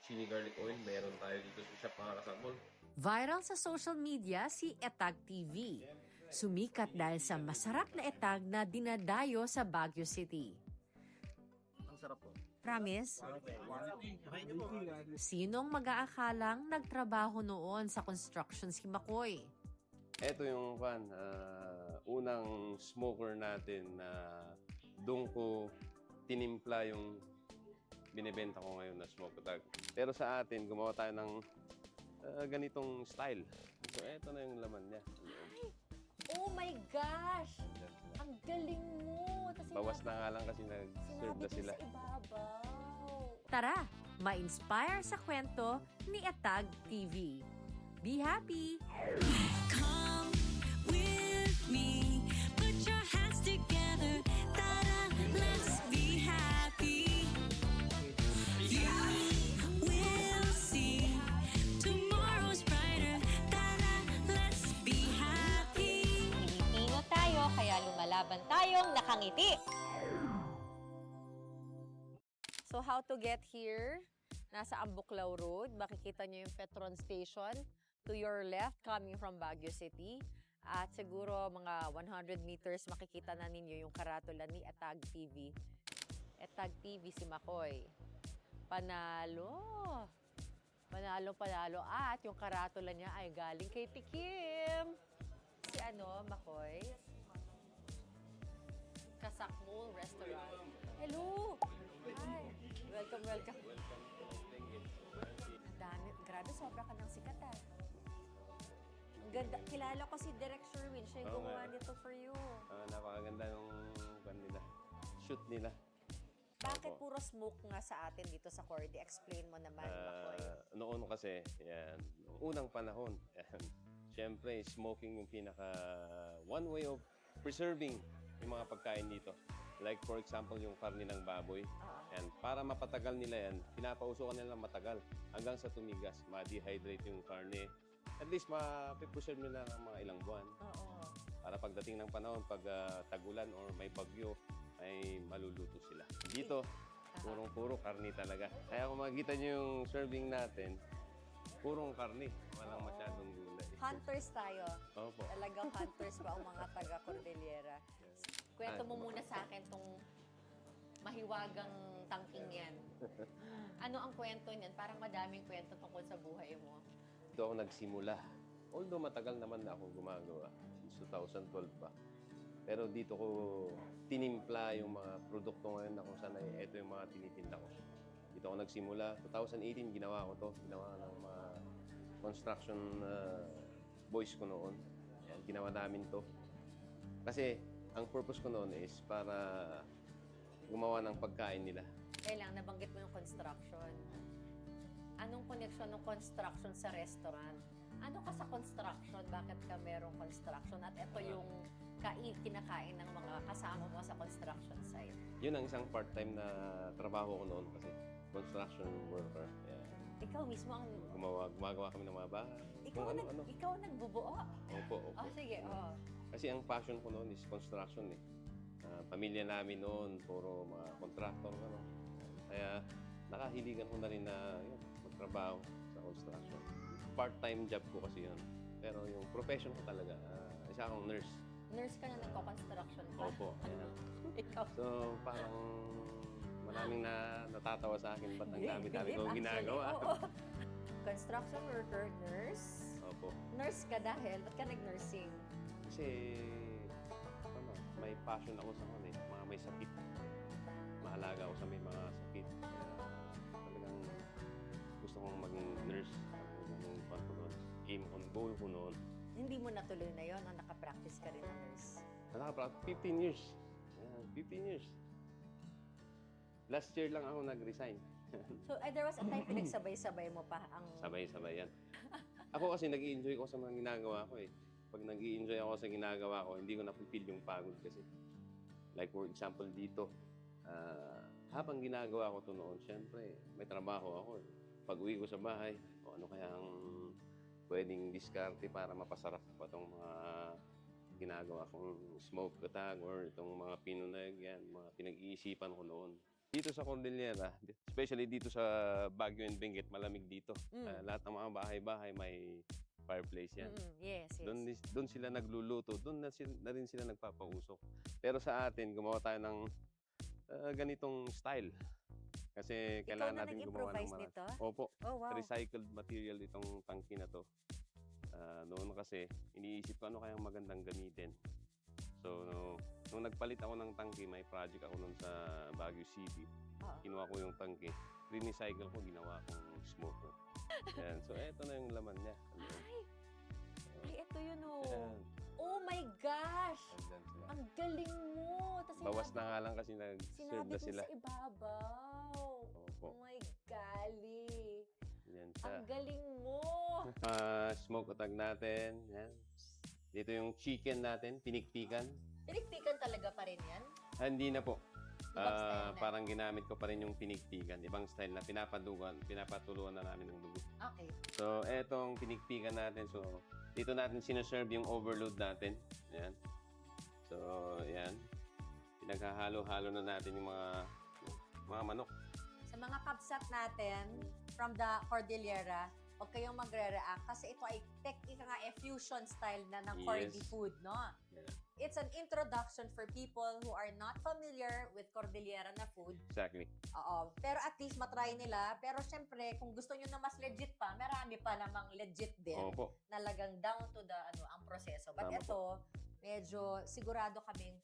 chili garlic oil. Meron tayo dito sa shop mga kasabol. Viral sa social media si Etag TV. Sumikat dahil sa masarap na etag na dinadayo sa Baguio City. Ang sarap po. Promise? Sinong mag-aakalang nagtrabaho noon sa construction si Makoy? Ito yung unang smoker natin na doon ko tinimpla yung binibenta ko ngayon na smoke tag. Pero sa atin, gumawa tayo ng ganitong style. So, ito na yung laman niya. Ay! Oh my gosh! Ang galing mo! Bawas na nga lang kasi nag-serve na sila. Sa ibabaw. Tara, ma-inspire sa kwento ni Etag TV. Be happy! Come with me, put your hands together, tara, let's be happy. You will see tomorrow's brighter, tara, let's be happy. Pilipino tayo, kaya lumalaban tayong nakangiti. So how to get here? Nasa Ambuklaw Road. Makikita nyo yung Petron Station to your left coming from Baguio City. At siguro mga 100 meters makikita na ninyo yung karatula ni Etag TV. Etag TV si Makoy. Panalo! Panalo. At yung karatula niya ay galing kay Tikim. Si Makoy? Kasakmul Restaurant. Hello! Hi! Welcome. Ang dami. Grabe, sobra ka ng sikat ah. Ang ganda. Kilala ko si Direk Sherwin. Siya yung gumawa nito for you. Napakaganda ng shoot nila. Bakit puro smoke nga sa atin dito sa Cordy? Explain mo naman, Makoy. Noon kasi, yan, unang panahon, yan, syempre, smoking yung one way of preserving yung mga pagkain dito. Like for example, yung karne ng baboy. And para mapatagal nila yan, pinapausukan nila matagal hanggang sa tumigas, ma-dehydrate yung karne. At least ma-preserve nila ng mga ilang buwan. Para pagdating ng panahon, pag tagulan or may bagyo, ay maluluto sila. Dito, purong-puro karne talaga. Kaya kung makikita nyo yung serving natin, purong karne. Walang masyadong gulay. Hunters tayo. Opo. Talagang hunters pa ang mga taga-Cordillera. Kwento mo muna sa akin tong mahiwagang tangking yan. Ano ang kwento niyan? Parang madaming kwento tungkol sa buhay mo. Dito ako nagsimula. Although matagal naman na ako gumagawa. Since 2012 pa. Pero dito ko tinimpla yung mga produkto ngayon na kung saan ay ito yung mga tinitinda ko. Dito ako nagsimula. 2018, ginawa ko to. Ginawa ng mga construction boys ko noon. Yan, ginawa namin to. Kasi ang purpose ko noon is para gumawa ng pagkain nila. Kailang nabanggit mo yung construction. Anong connection ng construction sa restaurant? Ano ka sa construction? Bakit ka merong construction? At ito yung kinakain ng mga kasama mo sa construction site. Yun ang isang part-time na trabaho ko noon kasi construction worker. Yeah. Ikaw mismo ang... Gumagawa kami ng mga bahay. Ikaw ang nagbubuo? Opo. Oh, sige. Oh. Kasi ang passion ko noon is construction eh. Pamilya namin noon, puro mga contractor. Kaya nakahiligan ko na rin na magtrabaho sa construction. Part-time job ko kasi yun. Pero yung profession ko talaga, isa akong nurse. Nurse ka na nagko-construction ka? Opo. Ikaw? So parang maraming natatawa sa akin. Ba't ang dami-dami ko ginagawa? Oo. Construction worker, nurse? Opo. Nurse ka dahil? Ba't ka nag-nursing? Kasi may passion ako sa mga may sakit. Mahalaga ako sa may mga sakit. Kaya talagang gusto kong maging nurse. Aim on goal ko noon. Hindi mo natuloy na yon o nakapractice ka rin ng nurse? Nakapractice 15 years. 15 years. Last year lang ako nag-resign. So, there was a time pinagsabay-sabay mo pa ang... Sabay-sabay yan. Ako kasi nag-i-enjoy ko sa mga ginagawa ko eh. Pag nag-i-enjoy ako sa ginagawa ko, hindi ko na-feel yung pagod kasi. Like for example dito, habang ginagawa ko ito noon, syempre, may trabaho ako eh. Pag uwi ko sa bahay, ano kaya ang pwedeng diskarte para mapasarap pa itong mga ginagawa kong smoke katag or itong mga pinunag yan, mga pinag-iisipan ko noon. Dito sa Cordillera, especially dito sa Baguio and Benguet, malamig dito. Lahat ng mga bahay-bahay may fireplace yan. Yes, yes. Doon sila nagluluto, doon na rin sila nagpapausok. Pero sa atin, gumawa tayo ng ganitong style. Kasi Ikaw kailangan na natin gumawa ng nag-improvise mga... nito? Opo, Oh, wow. recycled material itong tangki na to. Noon kasi, iniisip ko ano kayang magandang gamitin. So, nung nagpalit ako ng tangki, may project ako nun sa Baguio City. Oo. Kinuha ko yung tangki, recycle ko, ginawa kong smoker. Yan. So, eto na yung laman niya. Ay, ito yun oh. Yan. Oh my gosh! Andyan sila. Ang galing mo! Tas Bawas na nga lang kasi nag-serve sinabit na mo sila. sa ibabaw. Opo. Oh my golly! Yan siya. Ang galing mo! Smoke utag natin. Yan. Dito yung chicken natin, pinikpikan. Pinikpikan talaga pa rin yan? Hindi na po. Ibang style na. Parang ginamit ko pa rin yung pinikpikan. Ibang style na pinapatuluan na namin ng dugo. Okay. So, etong pinikpikan natin. So, dito natin sinaserve yung overload natin. Yan. So, yan. Pinaghahalo-halo na natin yung mga manok. Sa mga kabsat natin from the Cordillera, huwag kayong magre-react kasi ito ay technique nga fusion style na ng Cordy Yes. food, no? Yeah. It's an introduction for people who are not familiar with Cordillera na food. Exactly. Oo. Pero at least matry nila. Pero syempre, kung gusto nyo na mas legit pa, marami pa namang legit din. Opo. Nalagang down to the ang proseso. But Tama ito, medyo sigurado kaming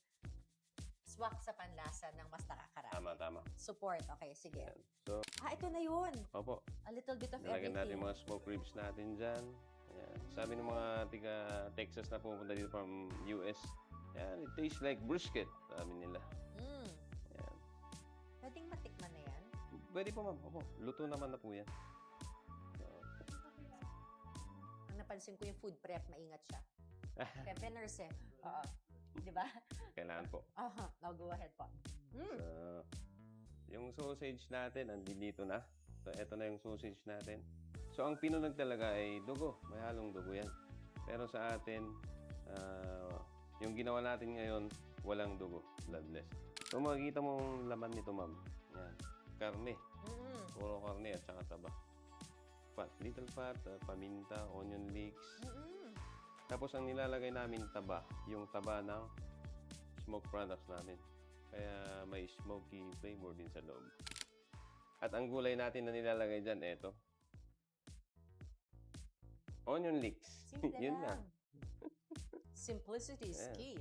swak sa panlasa ng mas nakakarami. Tama. Support. Okay, sige. Yan. So, Ito na yun. opo. A little bit of Nalagyan natin everything. mga smoke ribs natin dyan. Ayan. Sabi ng mga tiga Texas na pumunta dito from US, yan, it tastes like brisket, sabi nila. Mm. Ayan. Pwedeng matikman na yan. Pwede po ma'am. Opo. Luto naman na po yan. So, Ang napansin ko yung food prep, maingat siya. Pepe nurse eh. Oo. Di ba? kailangan po. Aha. Now go ahead po. Mm. So, yung sausage natin, andito na. So, eto na yung sausage natin. So, ang pinunag talaga ay dugo. May halong dugo yan. Pero sa atin, yung ginawa natin ngayon, walang dugo. Bloodless. So, makikita mong laman nito, ma'am. Yan. Karne. Mm-mm. Puro karne at saka taba. Fat. Little fat, paminta, onion leeks. Mm-mm. Tapos, ang nilalagay namin taba, yung taba ng smoke products namin. Kaya may smoky flavor din sa loob. At ang gulay natin na nilalagay dyan, eto. Onion leeks. Simple Yun lang. lang. Simplicity is Yeah. key.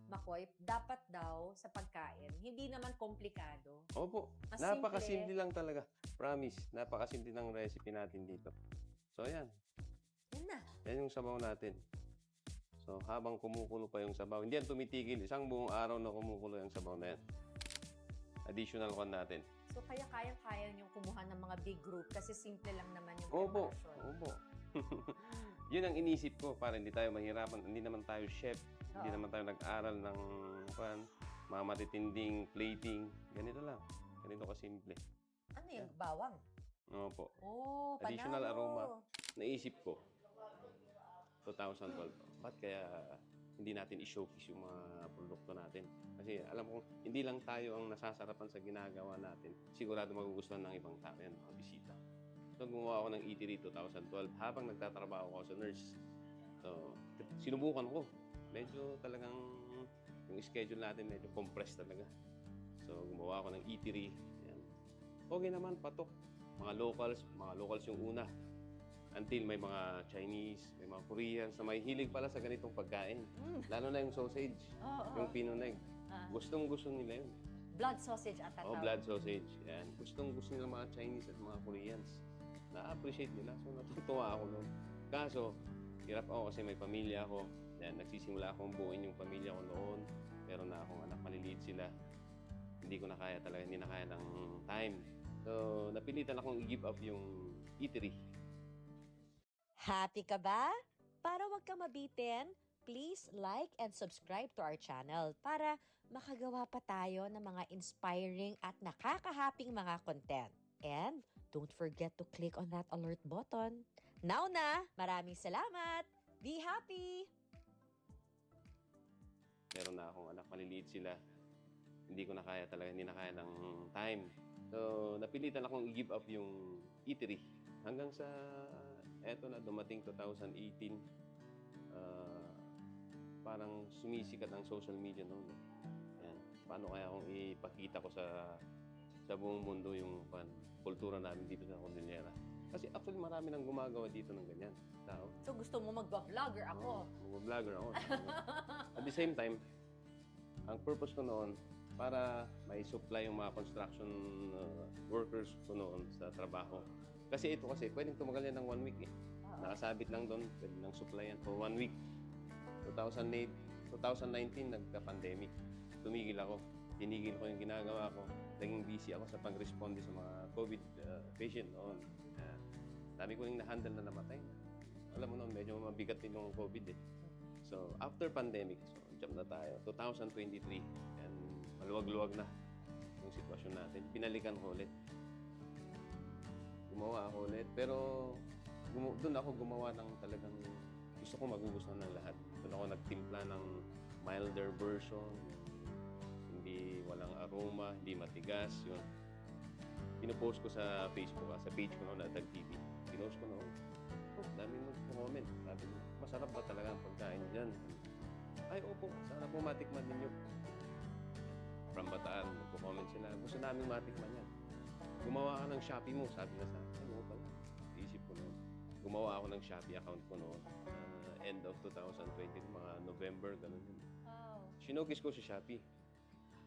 Makoy, dapat daw sa pagkain, hindi naman komplikado. Opo. Mas Napakasimple lang talaga. Promise. Napakasimple ng recipe natin dito. So, yan. Yan na. Yan yung sabaw natin. So, habang kumukulo pa yung sabaw, hindi yan tumitigil. Isang buong araw na kumukulo yung sabaw na yan. Additional one natin. So, kaya kayang-kaya niyong kumuha ng mga big group kasi simple lang naman yung Opo. preparation. Opo. Yun ang inisip ko para hindi tayo mahirapan. Hindi naman tayo chef. Hindi Oo. naman tayo nag-aral ng mga matitinding plating. Ganito lang. Ganito kasimple. Ano yung bawang? Opo. Oh, panalo. Additional aroma. Naisip ko, 2012, ba't kaya hindi natin i-showcase yung mga produkto natin? Kasi alam ko, hindi lang tayo ang nasasarapan sa ginagawa natin. Sigurado magugustuhan ng ibang tao yan, mga bisita. So, gumawa ako ng eatery 2012 habang nagtatrabaho ako sa nurse. So, sinubukan ko. Medyo talagang yung schedule natin medyo compressed talaga. So, gumawa ako ng eatery. Yan. Okay naman, patok. Mga locals yung una. Until may mga Chinese, may mga Koreans na may hilig pala sa ganitong pagkain. Lalo na yung sausage, yung pinuneg. Ah. Gustong-gusto nila yun. Blood sausage at Oh, blood sausage. Yan. Gustong-gusto nila mga Chinese at mga Koreans. Na-appreciate nila. So, natutuwa ako noon. Kaso, hirap ako kasi may pamilya ako. Yan, nagsisimula akong buuin yung pamilya ko noon. Meron na akong anak, maliliit sila. Hindi ko na kaya talaga, hindi na kaya ng time. So, napilitan akong i-give up yung eatery. Happy ka ba? Para wag ka mabitin, please like and subscribe to our channel para makagawa pa tayo ng mga inspiring at nakakahaping mga content. And don't forget to click on that alert button. Now na! Maraming salamat! Be happy! Meron na akong anak, maliliit sila. hindi ko na kaya talaga, hindi na kaya ng time. So, napilitan akong i-give up yung eatery. Hanggang sa, eto na, dumating 2018, parang sumisikat ang social media noon. Yan. Paano kaya kung ipakita ko sa buong mundo yung kultura namin dito sa Cordillera? Kasi actually marami nang gumagawa dito ng ganyan. Tao. So gusto mo magba-vlogger ako? Mag-vlogger ako. At the same time, ang purpose ko noon, para may supply yung mga construction workers ko noon sa trabaho. Kasi ito kasi, pwedeng tumagal yan ng 1 week eh. Nakasabit lang doon, pwede nang supply yan for 1 week. 2019, nagka-pandemic. Tumigil ako. Tinigil ko yung ginagawa ko. Naging busy ako sa pag-responde sa mga COVID patient noon. Dami ko yung na-handle na namatay. Alam mo noon, medyo mabigat din yung COVID eh. So, after pandemic, so jump na tayo, 2023, and maluwag-luwag na yung sitwasyon natin. Pinalikan ko ulit. Gumawa ako ulit, pero doon ako gumawa ng talagang gusto ko magugustuhan ng lahat. Doon ako nagtimpla ng milder version, hindi walang aroma, hindi matigas, yun. Pinupost ko sa Facebook, sa page ko noon, Atag TV. Pinost ko noon. Oh, dami mag-comment. Sabi mo, masarap ba talaga ang pagkain dyan? Ay, opo, sana po matikman ninyo. From Bataan, nagpo-comment sila. Gusto namin matikman yan. Gumawa ka ng Shopee mo, sabi na sa akin. Ano pala? Isip ko noon. Gumawa ako ng Shopee account ko noon. End of 2020, mga November, ganun yun. Wow. Sinokis ko sa Shopee.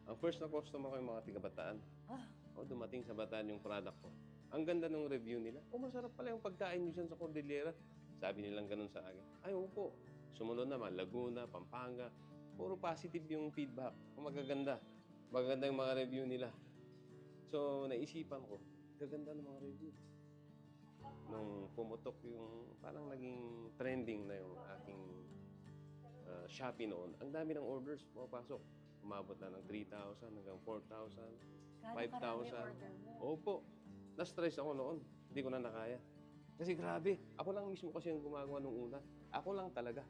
Ang first na customer ko yung mga tiga-Bataan. Ah. O, dumating sa Bataan yung product ko. Ang ganda ng review nila. Oh, masarap pala yung pagkain nyo dyan sa Cordillera. Sabi nilang ganun sa akin. Ay, opo. Sumunod naman, Laguna, Pampanga. Puro positive yung feedback. Kung magaganda. Magaganda yung mga review nila. So, naisipan ko, gaganda ng mga review. Nung pumutok yung, parang naging trending na yung aking Shopee noon. Ang dami ng orders, pumapasok. Umabot na ng 3,000 hanggang 4,000. 5,000. Opo. Na-stress ako noon. Hindi ko na nakaya. Kasi grabe. Ako lang mismo kasi yung gumagawa nung una. Ako lang talaga.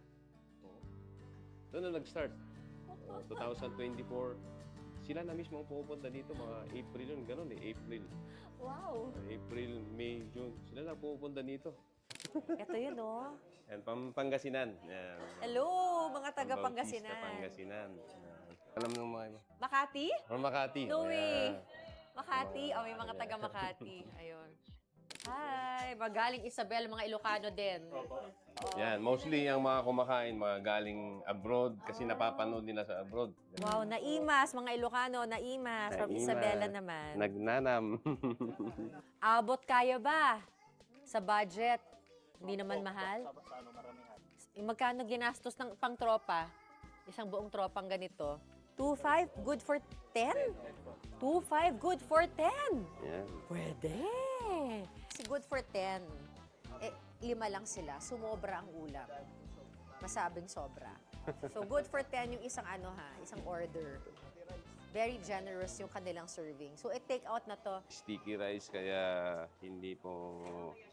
Oo. Doon na nag-start. 2024. Sila na mismo ang pupunta dito. Mga April yun. Ganun eh. April. Wow. April, May, June. Sila na pupunta dito. Ito yun, oh. Yan, Pangasinan. Yan. Hello, mga taga Bautista, Pangasinan. Pangasinan. Yan. Alam ng mga iba. Makati? From Makati. No way. Ayan. Makati? Oh, may mga taga Makati. Ayun. Hi, magaling Isabel, mga Ilocano din. Oh. Yan, mostly ang mga kumakain, mga galing abroad kasi napapanood nila sa abroad. Wow, Naimas, mga Ilocano, Naimas, from Naimas. Isabela naman. Nagnanam. Abot kaya ba? Sa budget? Hindi naman mahal? Sa ano, maraming hati. Magkano ginastos ng pang tropa? Isang buong tropang ganito. 2,500, good for 10? 2,500, good for 10? Yan. Pwede. Si good for 10, 5 lang sila. Sumobra ang ulam. Masabing sobra. So good for 10 yung isang isang order. Very generous yung kanilang serving. So i-take out na to. Sticky rice kaya hindi po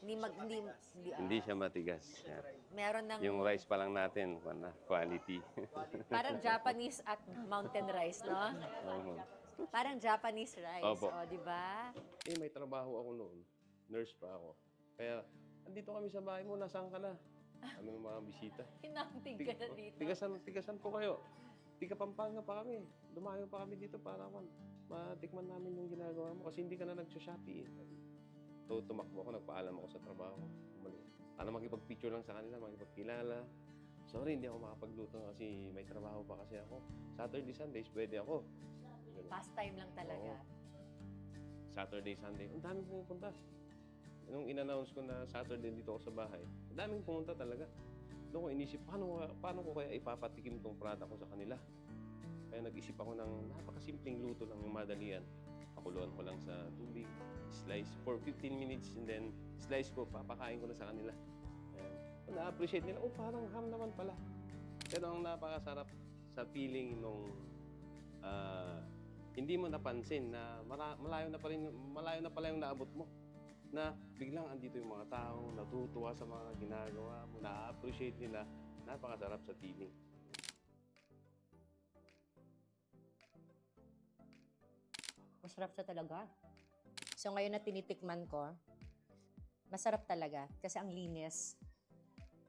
hindi siya matigas. Yan. Meron ng Yung rice pa lang natin, quality. parang Japanese at mountain rice, no? Oo. Parang Japanese rice. Opo. O, di ba? May trabaho ako noon. Nurse pa ako. Kaya, andito kami sa bahay mo, nasaan ka na? Kami ng mga bisita. Hinantig ka na dito. Tigasan po kayo. Tiga Pampanga pa kami. Dumayo pa kami dito para matikman namin yung ginagawa mo kasi hindi ka na nag-Shopee eh. So, tumakbo ako, nagpaalam ako sa trabaho. Para makipag-picture lang sa kanila, makipagkilala. Sorry, hindi ako makapagluto kasi may trabaho pa kasi ako. Saturday, Sundays, pwede ako. Ganun. Pastime lang talaga. Oo. Saturday, Sunday, ang daming pumupunta. Nung in-announce ko na Saturday dito ako sa bahay, ang daming pumunta talaga. Doon ko inisip, paano ko kaya ipapatikim tong product ko sa kanila? Kaya nag-isip ako ng napakasimpleng luto lang yung madalian. Pakuluan ko lang sa tubig, slice for 15 minutes and then slice ko, papakain ko na sa kanila. Kung na-appreciate nila, parang ham naman pala. Pero ang napakasarap sa feeling nung hindi mo napansin na malayo na pala yung naabot mo. Na biglang andito yung mga tao, natutuwa sa mga ginagawa mo, na-appreciate nila, napakasarap sa feeling. Masarap siya talaga. So ngayon na tinitikman ko, masarap talaga kasi ang linis.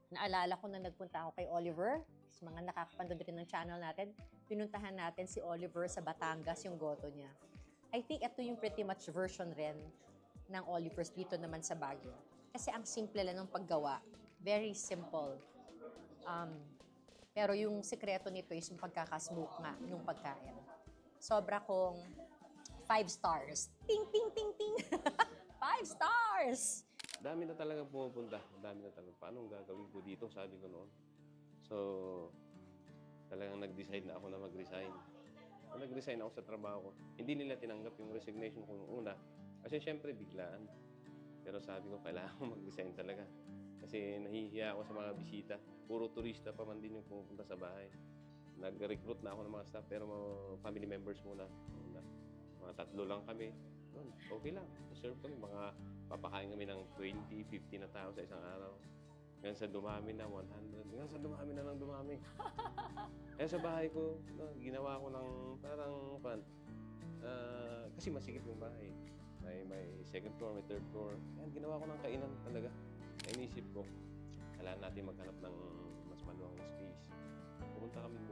Naalala ko na nagpunta ako kay Oliver. Sa mga nakakapanood rin ng channel natin, pinuntahan natin si Oliver sa Batangas, yung goto niya. I think ito yung pretty much version rin ng Oliver's dito naman sa Baguio. Kasi ang simple lang ng paggawa. Very simple. Pero yung sekreto nito is yung pagkakasmoke nga ng pagkain. Sobra kong 5 stars. Ting, ting, ting, ting. 5 stars! Dami na talaga pumupunta. Dami na talaga. Paano gagawin ko dito? Sabi ko noon. So, talagang nag-decide na ako na mag-resign. Nag-resign ako sa trabaho ko. Hindi nila tinanggap yung resignation ko yung una. Kasi syempre, biglaan. Pero sabi ko, kailangan ko mag-resign talaga. Kasi nahihiya ako sa mga bisita. Puro turista pa man din yung pumupunta sa bahay. Nag-recruit na ako ng mga staff, pero mga family members muna. Mga 3 lang kami. Doon, okay lang. Serve kami. Mga papakain kami ng 20, 50 na tao sa isang araw. Hanggang sa dumami na 100. Hanggang sa dumami na ng dumami. Kaya sa bahay ko, ginawa ko ng parang kasi masikip yung bahay. May second floor, may third floor. Kaya ginawa ko ng kainan talaga. Kaya inisip ko, kailangan natin maghanap ng mas maluwang space.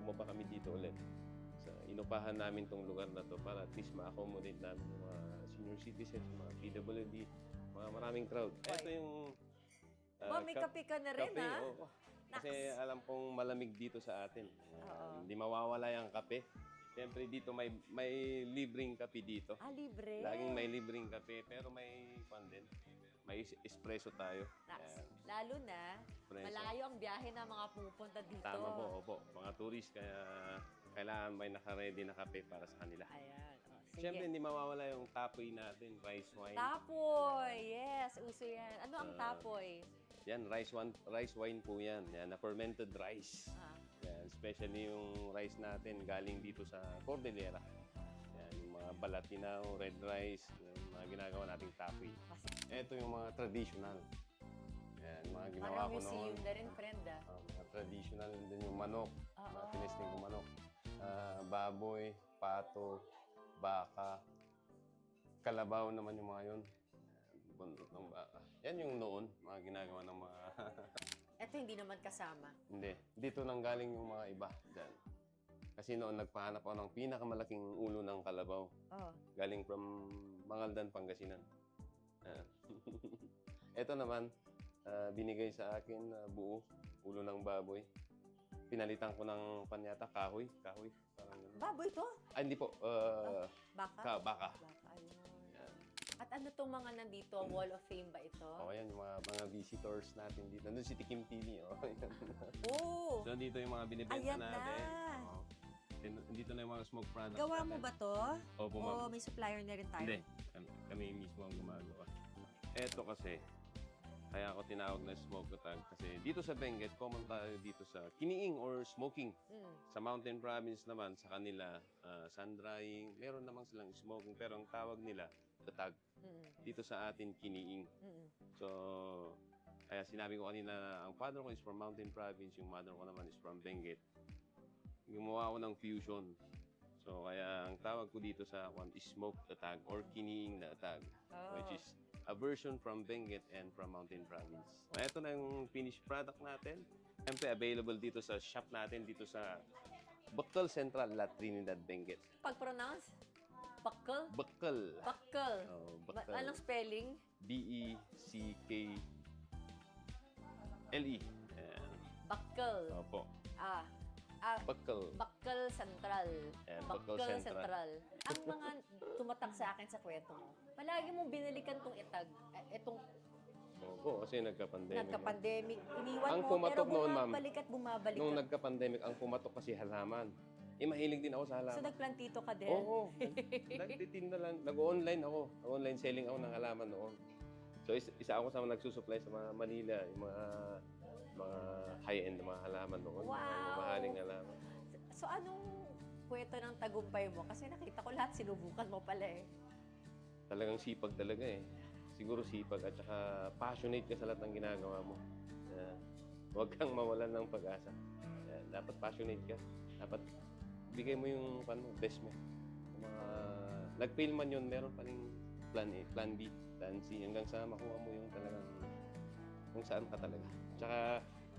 Bumaba kami dito ulit. Inupahan namin tong lugar na to para at least ma-accommodate namin yung mga senior citizens, mga PWD, mga maraming crowd. Ito yung May kape ka na rin, kape, ha? oo. Kasi alam kong malamig dito sa atin. Hindi mawawala yung kape. Siyempre dito may libreng kape dito. Libre. Laging may libreng kape, pero may din. May espresso tayo. Lalo na, Espresso. malayo ang biyahe ng mga pumupunta dito. Tama po, opo. Mga tourist, kaya kailangan may naka-ready na kape para sa kanila. Ayan. Sige. Siyempre, hindi mawawala yung tapoy natin, rice wine. Tapoy! Yes, uso yan. Ano ang tapoy? Yan, rice wine po yan. Yan, na fermented rice. Yan, especially yung rice natin galing dito sa Cordillera. Yan, yung mga balatinaw, red rice, yung mga ginagawa nating tapoy. Ito yung mga traditional. Yan, mga ginawa Parang ko noon. museum na rin, friend, ah. Mga traditional din yung manok. Mga Oo. tinesting ko manok. Baboy, pato, baka, kalabaw naman yung mga yun. Buntot ng baka. Yan yung noon, mga ginagawa ng mga... Ito hindi naman kasama. Hindi. Dito nang galing yung mga iba dyan. Kasi noon nagpahanap ako ng pinakamalaking ulo ng kalabaw. Oh. Galing from Mangaldan, Pangasinan. Ito naman, binigay sa akin buo, ulo ng baboy. Pinalitan ko ng panyata, kahoy. Parang ganun. Baboy to? Hindi po. Baka? Baka. Ayun. Yan. At ano tong mga nandito? Wall of Fame ba ito? Yan, yung mga visitors natin dito. Nandun si Tikim TV. Yan. Oh! So, dito yung mga binibenta Ayan natin. na! Dito na yung mga smoke products Gawa mo natin. ba to? Opo, ma'am. O may supplier na rin tayo? Hindi. Kami mismo ang gumagawa. Eto kasi, kaya ako tinawag na smoke tag kasi dito sa Benguet, common tayo dito sa kiniing or smoking. Sa Mountain Province naman, sa kanila, sun drying, meron namang silang smoking, pero ang tawag nila, tatag. Dito sa atin, kiniing. So, kaya sinabi ko kanina, ang father ko is from Mountain Province, yung mother ko naman is from Benguet. Gumawa ako ng fusion. So, kaya ang tawag ko dito sa one is smoke tatag or kiniing na tatag, which is a version from Benguet and from Mountain Province. Ito na yung finished product natin. Siyempre, available dito sa shop natin, dito sa Bacol Central, La Trinidad, Benguet. Pag-pronounce? Bakal? Bacol. Bakal. Oh, Bacol. Anong spelling? Beckle. Bakal. Opo. Bacol. Bakal Central. Ayan, Bakal Bacol Central. Ang mga tumatak sa akin sa kwento mo, palagi mong binalikan tong itag, itong Opo, kasi nagka-pandemic. nagka-pandemic. Iniwan Ang mo, pero pumatok noon, ma'am, bumabalik at bumabalik. Nung nagka-pandemic, ang pumatok kasi halaman. Mahilig din ako sa halaman. So, nagplantito ka din? Oo. Nagtitinda lang. Nag-online ako. Online selling ako ng halaman noon. So, isa ako sa mga nagsusupply sa mga Manila, yung mga high-end na mga halaman noon. Wow! Mga mahaling halaman. So, anong kwento ng tagumpay mo? Kasi nakita ko lahat, sinubukan mo pala eh. Talagang sipag talaga eh. Siguro sipag at saka passionate ka sa lahat ng ginagawa mo. Huwag kang mawalan ng pag-asa. Dapat passionate ka. Dapat bigay mo yung best mo. Yung mga nag-fail man yun, meron pa rin plan A, plan B, plan C, hanggang sa makuha mo yung talagang kung saan ka talaga. Tsaka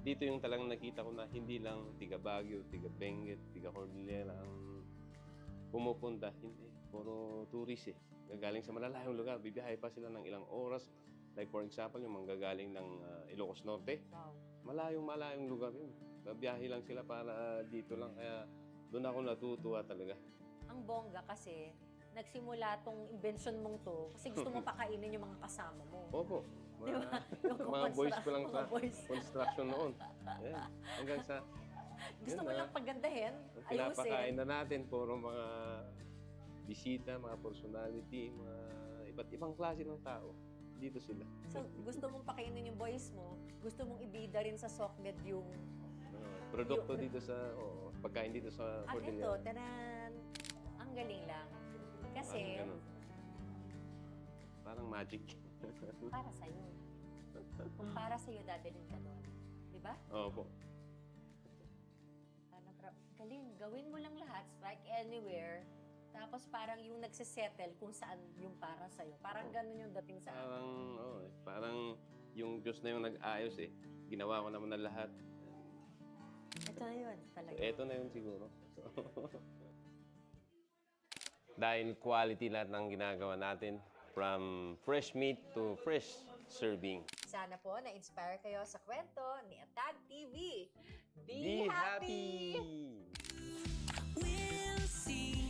dito yung talagang nakita ko na hindi lang tiga Baguio, tiga Benguet, tiga Cordillera ang pumupunta. Hindi, puro tourist eh. Gagaling sa malalayong lugar, bibiyahe pa sila ng ilang oras. Like for example, yung manggagaling ng Ilocos Norte, Wow. malayong lugar yun. Babiyahe lang sila para dito lang. Kaya doon ako natutuwa talaga. Ang bongga kasi, nagsimula tong invention mong to kasi gusto mo pakainin yung mga kasama mo. Opo. Di ba? Yung Mga boys ko lang mga sa boys. construction noon. Ayan. Hanggang sa Gusto yun mo na. lang pagandahin, pinapakain ayusin. na natin, puro mga bisita, mga personality, mga iba't ibang klase ng tao. Dito sila. So, gusto mong pakainin yung boys mo, gusto mong ibida rin sa SOCMED yung Produkto dito sa, pagkain dito sa ito, Cordillera. tanan. Ang galing lang. Kasi, Parang ganun. Parang magic. para sa'yo. Kung para sa'yo, dadalhin ka doon. Di ba? Opo. Galing, gawin mo lang lahat, strike anywhere. Tapos parang yung nagsisettle kung saan yung para sa'yo. Parang ganun yung dating sa akin. Parang yung Diyos na yung nag-ayos eh. Ginawa ko naman na lahat. Ito na yun, talaga. Eto na yun siguro. Dahil quality lahat ng ginagawa natin, from fresh meat to fresh serving. Sana po na-inspire kayo sa kwento ni Atag TV. Be happy! We'll see.